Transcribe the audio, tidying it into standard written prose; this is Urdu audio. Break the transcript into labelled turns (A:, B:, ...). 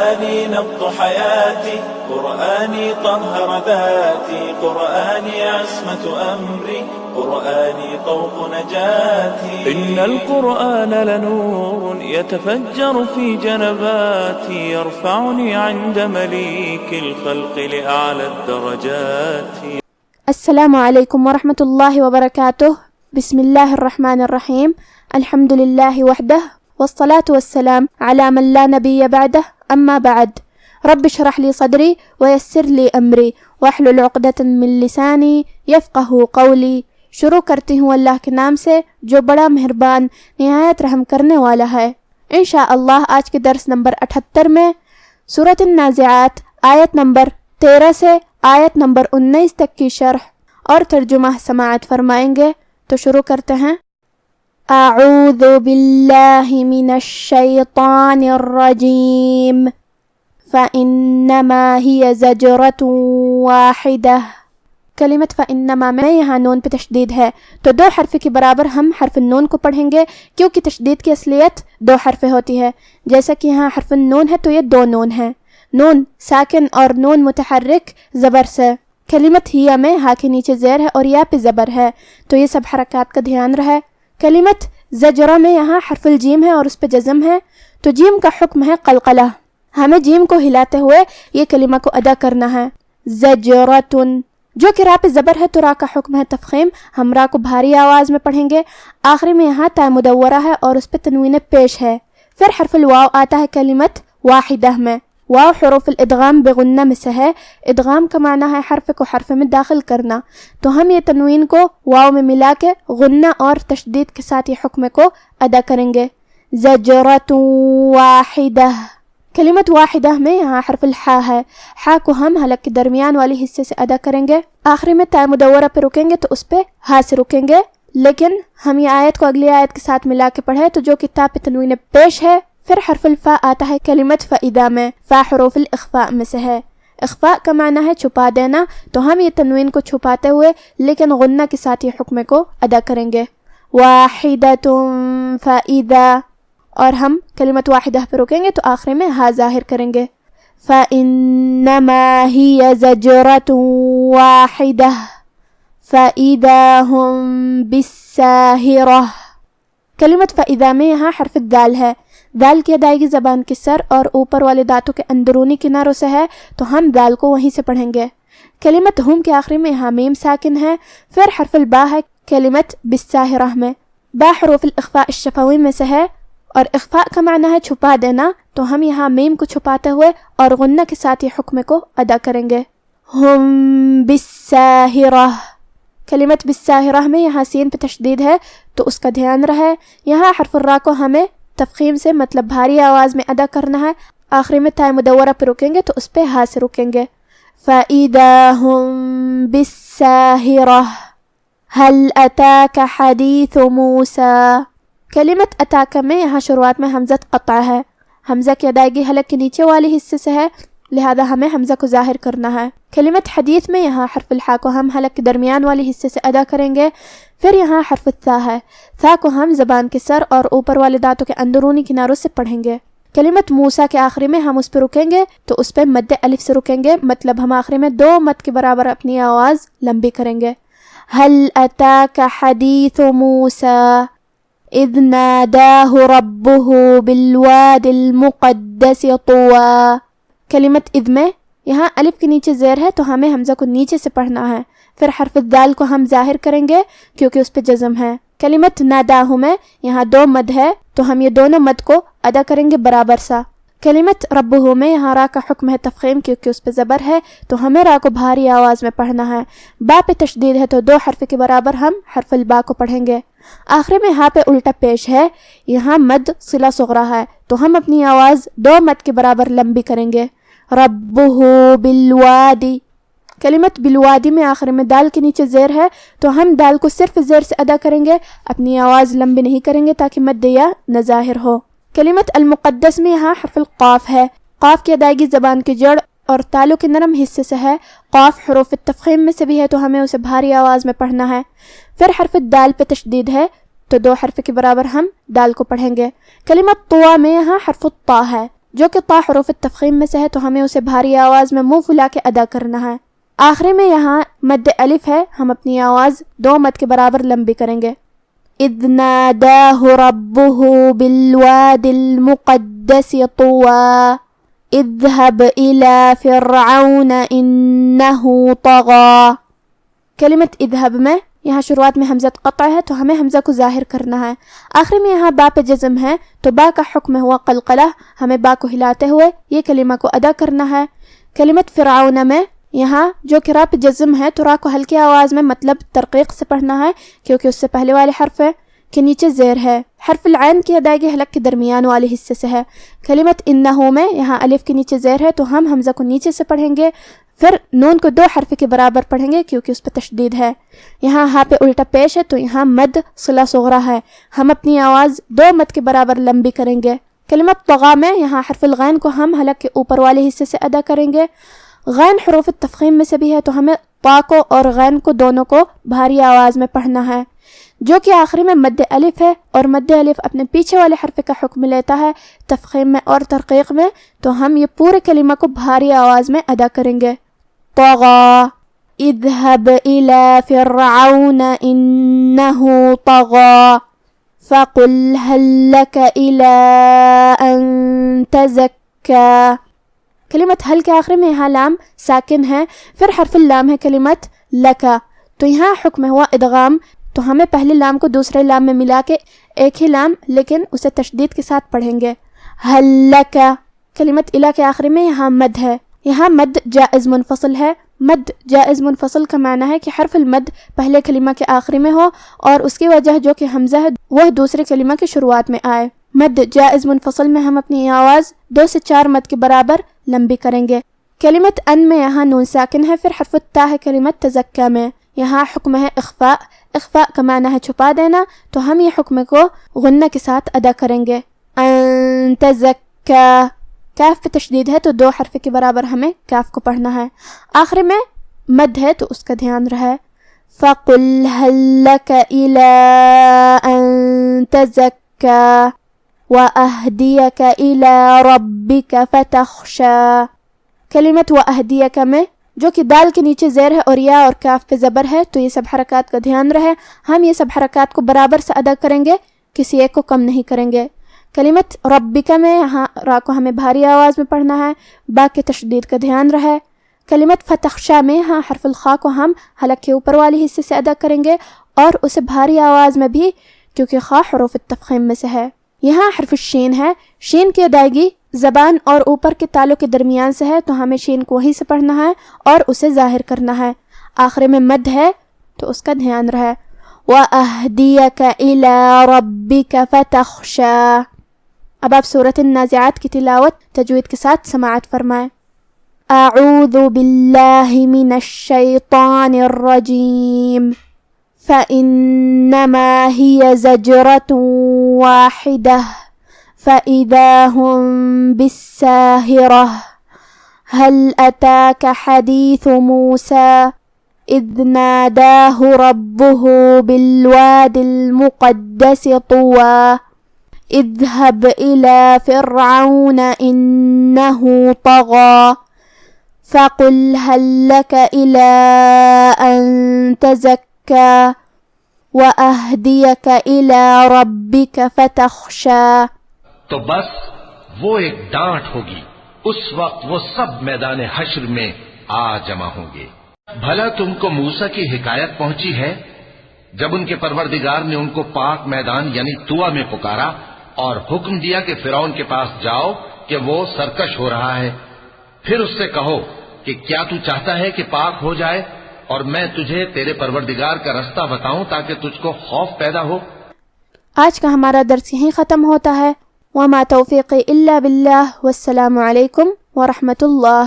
A: قرآني نبض حياتي، قرآني طهر ذاتي، قرآني عصمة أمري، قرآني طوق نجاتي. إن القرآن لنور يتفجر في جنباتي، يرفعني عند مليك الخلق لأعلى الدرجات.
B: السلام علیکم ورحمۃ اللہ وبرکاتہ. بسم اللہ الرحمن الرحیم. الحمد للہ وحدہ والصلاة والسلام على من لا نبی بعدہ. اما بعد، رب اشرح لی صدری ویسر لی امری واحلل عقدۃ من لسانی یفقہوا قولی. شروع کرتی ہوں اللہ کے نام سے جو بڑا مہربان نہایت رحم کرنے والا ہے. انشاءاللہ آج کے درس نمبر 78 میں سورۃ النازعات آیت نمبر 13 سے آیت نمبر 19 تک کی شرح اور ترجمہ سماعت فرمائیں گے. تو شروع کرتے ہیں. اعوذ باللہ من الشیطان الرجیم فإنما هي زجرة واحدة. کلمت فإنما میں یہاں نون پہ تشدید ہے تو دو حرف کے برابر ہم حرف النون کو پڑھیں گے کیونکہ تشدید کی اصلیت دو حرف ہوتی ہے. جیسا کہ یہاں حرف النون ہے تو یہ دو نون ہیں. نون ساکن اور نون متحرک زبر سے. کلمت ہیا میں ہا کے نیچے زیر ہے اور یا پہ زبر ہے تو یہ سب حرکات کا دھیان رہے. کلمت زجرہ میں یہاں حرف الجیم ہے اور اس پہ جزم ہے تو جیم کا حکم ہے قلقلہ. ہمیں جیم کو ہلاتے ہوئے یہ کلمہ کو ادا کرنا ہے. زجرتن جو کہ را پہ زبر ہے تو را کا حکم ہے تفخیم. ہم را کو بھاری آواز میں پڑھیں گے. آخری میں یہاں تا مدورہ ہے اور اس پہ تنوین پیش ہے. پھر حرف الواو آتا ہے کلمت واحدہ میں. واو حروف الادغام بغنہ میں سے ہے. ادغام کا معنی ہے حرف کو حرف میں داخل کرنا تو ہم یہ تنوین کو واو میں ملا کے غنہ اور تشدید کے ساتھ یہ حکم کو ادا کریں گے. زجرۃ واحدہ. کلمت واحدہ میں یہاں حرف الحا ہے. حا کو ہم حلق کے درمیان والی حصے سے ادا کریں گے. آخری میں تا مدورہ پہ رکیں گے تو اس پہ ہا سے رکیں گے. لیکن ہم یہ آیت کو اگلی آیت کے ساتھ ملا کے پڑھیں تو جو کہ تا پہ تنوین پیش ہے. پھر حرف الفا آتا ہے کلمت فإذا میں. فا حروف الاخفاء میں سے ہے. اخفاء کا معنی ہے چھپا دینا تو ہم یہ تنوین کو چھپاتے ہوئے لیکن غنہ کے ساتھ یہ حکم کو ادا کریں گے. واحدۃ فإذا اور ہم کلمت واحدہ پہ رکیں گے تو آخر میں ہا ظاہر کریں گے. فإنما هي زجرة واحدة فإذا هم بالساهرة. کلمت فإذا میں یہاں حرف الدال ہے. دال کی ادائیگی زبان کے سر اور اوپر والے دانتوں کے اندرونی کناروں سے ہے تو ہم دال کو وہیں سے پڑھیں گے. کلمت ہم کے آخری میں یہاں میم ساکن ہے. پھر حرف البا ہے کلمت بالساہرہ میں. با حروف الاخفاء الشفوی میں سے ہے اور اخفاء کا معنی ہے چھپا دینا تو ہم یہاں میم کو چھپاتے ہوئے اور غنہ کے ساتھ یہ حکم کو ادا کریں گے. ہم بالساہرہ. کلمت بالساہرہ میں یہاں سین پہ تشدید ہے تو اس کا دھیان رہے. یہاں حرف الرا کو ہمیں تفخیم سے مطلب بھاری آواز میں ادا کرنا ہے. آخری میں تا مدورہ پہ رکیں گے تو اس پہ ہا سے رکیں گے. فَإِذَا هُمْ بِالسَّاهِرَةِ هَلْ أَتَاكَ حَدِيثُ مُوسَى. کلمت اتاکا میں یہاں شروعات میں حمزہ قطع ہے. حمزہ کی ادائیگی حلق کے نیچے والی حصے سے ہے لہذا ہمیں حمزہ کو ظاہر کرنا ہے. کلمت حدیث میں یہاں حرف الحا کو ہم حلق کے درمیان والی حصے سے ادا کریں گے. پھر یہاں حرف الثا ہے. ثا کو ہم زبان کے سر اور اوپر والے دانتوں کے اندرونی کناروں سے پڑھیں گے. کلمت موسیٰ کے آخری میں ہم اس پہ رکیں گے تو اس پہ مد الف سے رکیں گے مطلب ہم آخری میں دو مد کے برابر اپنی آواز لمبی کریں گے. هل أتاك حديث موسى إذ ناداه ربه بالواد المقدس طوى. کلمت اذ میں یہاں الف کے نیچے زیر ہے تو ہمیں حمزہ کو نیچے سے پڑھنا ہے. پھر حرف الدال کو ہم ظاہر کریں گے کیونکہ اس پہ جزم ہے. کلمت ناداہ میں یہاں دو مد ہے تو ہم یہ دونوں مد کو ادا کریں گے برابر سا. کلمت ربہ میں یہاں را کا حکم ہے تفخیم کیونکہ اس پہ زبر ہے تو ہمیں را کو بھاری آواز میں پڑھنا ہے. با پہ تشدید ہے تو دو حرف کے برابر ہم حرف البا کو پڑھیں گے. آخری میں ہا پہ الٹا پیش ہے. یہاں مد صلہ صغرا ہے تو ہم اپنی آواز دو مد کے برابر لمبی کریں گے. ربہ بالوادی. کلمت بالوادی میں آخر میں دال کے نیچے زیر ہے تو ہم دال کو صرف زیر سے ادا کریں گے. اپنی آواز لمبی نہیں کریں گے تاکہ مد یا نہ ظاہر ہو. کلمت المقدس میں یہاں حرف القاف ہے. قاف کی ادائیگی زبان کی جڑ اور تالو کے نرم حصے سے ہے. قاف حروف التفخیم میں سے بھی ہے تو ہمیں اسے بھاری آواز میں پڑھنا ہے. پھر حرف الدال پہ تشدید ہے تو دو حرف کے برابر ہم دال کو پڑھیں گے. کلمت طوا میں یہاں حرف الطا ہے. جو کہ طا حروف التفخیم میں سے ہے تو ہمیں اسے بھاری آواز میں منہ پھلا کے ادا کرنا ہے۔ آخری میں یہاں مد الف ہے، ہم اپنی آواز 2 مد کے برابر لمبی کریں گے۔ اذ ناداہ ربہ بالواد المقدس طوى اذهب الى فرعون انه طغى۔ کلمت اذهب میں یہاں شروعات میں حمزہ قطع ہے تو ہمیں حمزہ کو ظاہر کرنا ہے۔ آخری میں یہاں با پہ جزم ہے تو با کا حکم ہوا قلقلہ، ہمیں با کو ہلاتے ہوئے یہ کلمہ کو ادا کرنا ہے۔ کلمت فرعون میں یہاں جو کہ را پہ جزم ہے تو را کو ہلکی آواز میں مطلب ترقیق سے پڑھنا ہے کیونکہ اس سے پہلے والے حرف کے نیچے زیر ہے۔ حرف العین کی ادائیگی حلق کے درمیان والے حصے سے ہے۔ کلمت انہو میں یہاں الف کے نیچے زیر ہے تو ہم حمزہ کو نیچے سے پڑھیں گے، پھر نون کو 2 حرف کے برابر پڑھیں گے کیونکہ اس پہ تشدید ہے۔ یہاں ہاں پہ الٹا پیش ہے تو یہاں مد صلہ صغرا ہے، ہم اپنی آواز 2 مد کے برابر لمبی کریں گے۔ کلمت طغا میں یہاں حرف الغین کو ہم حلق کے اوپر والے حصے سے ادا کریں گے۔ غین حروف التفخیم میں سے بھی ہے تو ہمیں طا کو اور غین کو دونوں کو بھاری آواز میں پڑھنا ہے، جو کہ آخری میں مد الف ہے، اور مد الف اپنے پیچھے والے حرف کا حکم لیتا ہے تفخیم میں اور ترقیق میں، تو ہم یہ پورے کلمہ کو بھاری آواز میں ادا کریں گے۔ طغى اذهب الى فرعون انه طغى فقل هل لك الى ان تزكى۔ کلمت حل کے آخر میں یہاں لام ساکن ہے، پھر حرف اللام ہے کلمت لکا، تو یہاں حکم ہوا ادغام، تو ہمیں پہلے لام کو دوسرے لام میں ملا کے ایک ہی لام لیکن اسے تشدید کے ساتھ پڑھیں گے۔ حل لکا۔ کلمت الہ کے آخر میں یہاں مد ہے، یہاں مد جائز منفصل ہے۔ مد جائز منفصل کا معنی ہے کہ حرف المد پہلے کلمہ کے آخری میں ہو اور اس کی وجہ جو کہ حمزہ ہے وہ دوسرے کلمہ کی شروعات میں آئے۔ مد جائز منفصل میں ہم اپنی آواز 2 سے 4 مد کے برابر لمبی کریں گے۔ کلمت ان میں یہاں نون ساکن ہے، پھر حرف التا ہے کلمت تزکا میں، یہاں حکم ہے اخفاء۔ اخفاء کا معنی ہے چھپا دینا، تو ہم یہ حکم کو غنہ کے ساتھ ادا کریں گے۔ ان تزکا، کاف پہ تشدید ہے تو 2 حرف کے برابر ہمیں کاف کو پڑھنا ہے۔ آخر میں مد ہے تو اس کا دھیان رہے۔ فَقُلْ هَلْ لَكَ إِلَىٰ أَن تَزَكَّىٰ وَأَهْدِيَكَ إِلَىٰ رَبِّكَ فَتَخْشَىٰ۔ کلمت وَأَهْدِيَكَ میں جو کہ دال کے نیچے زیر ہے اور یا اور کاف پہ زبر ہے تو یہ سب حرکات کا دھیان رہے، ہم یہ سب حرکات کو برابر سے ادا کریں گے، کسی ایک کو کم نہیں کریں گے۔ کلمت ربک میں یہاں را کو ہمیں بھاری آواز میں پڑھنا ہے، با کے تشدید کا دھیان رہے۔ کلمت فتخشا میں یہاں حرف الخاء کو ہم حلق کے اوپر والے حصے سے ادا کریں گے اور اسے بھاری آواز میں بھی، کیونکہ خاء حروف التفخیم میں سے ہے۔ یہاں حرف الشین ہے، شین کی ادائیگی زبان اور اوپر کے تالوں کے درمیان سے ہے تو ہمیں شین کو وہیں سے پڑھنا ہے اور اسے ظاہر کرنا ہے۔ آخر میں مد ہے تو اس کا دھیان رہے۔ وَأَهْدِيَكَ إِلَىٰ رَبِّكَ فَتَخْشَىٰ۔ اب آپ سورۃ النازعات کی تلاوت تجوید کے ساتھ سماعت فرمائیں۔ اعوذ باللہ من الشیطان الرجیم فإنما هي زجرة واحدة فإذا هم بالساهرة هل أتاك حديث موسى إذ ناداه ربه بالواد المقدس طوى اذهب إلى فرعون إنه طغى فقل هل لك إلى أن تزكى وأهديك إلى ربك فتخشى۔
C: تو بس وہ ایک ڈانٹ ہوگی، اس وقت وہ سب میدان حشر میں آ جمع ہوں گے۔ بھلا تم کو موسیٰ کی حکایت پہنچی ہے جب ان کے پروردگار نے ان کو پاک میدان یعنی طویٰ میں پکارا اور حکم دیا کہ فرعون کے پاس جاؤ کہ وہ سرکش ہو رہا ہے، پھر اس سے کہو کہ کیا تو چاہتا ہے کہ پاک ہو جائے اور میں تجھے تیرے پروردگار کا رستہ بتاؤں تاکہ تجھ کو خوف پیدا ہو۔
B: آج کا ہمارا درس یہیں ختم ہوتا ہے۔ وما توفیقی الا باللہ، والسلام علیکم ورحمۃ اللہ۔